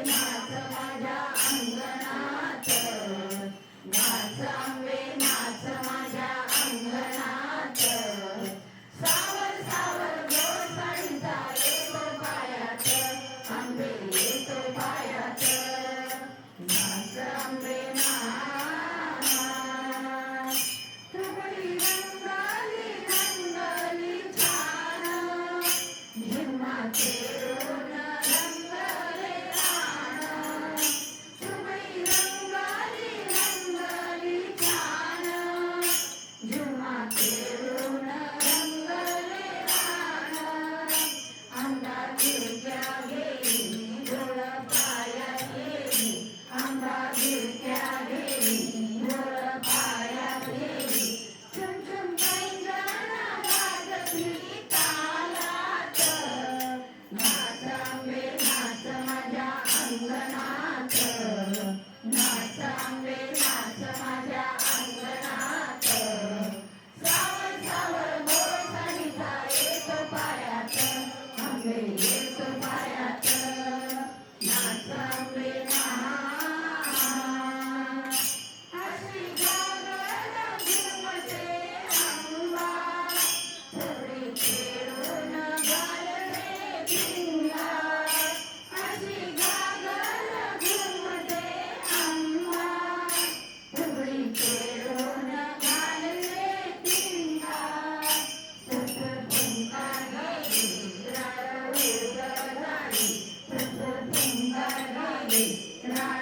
नाच माझ्या अंगणात, नाच आंबे नाच माझ्या अंगणात. सावर सावर गोड साडीचा येतो पायात, आंबे येतो पायात. नाच आंबे नाच. तुबडी रंगाली रंगाली छान, झिम्मा खेळून रंगले रान. तुबडी रंगाली रंगाली छान, झिम्मा खेळून रंगले रान. आंबा गिरक्या गेली गोड पायात गेली, आंबा गिरक्या गेली गोड पायात गेली. झुमझुम पैंजण वाजती तालात, नाच आंबे नाच माझ्या अंगणात, नाच आंबे नाच माझ्या अंगणात. सावर सावर गोड साडीचा येतो पायात, आंबे येतो पायात. नाच आंबे नाच. अशी गागल झुमते आंबा, फुगडी खेळून घालते पिंगा. अशी गागल झुमते आंबा, फुगडी खेळून घालते पिंगा. फुंका गेली राळ उडत झाली, फुंका गेली राळ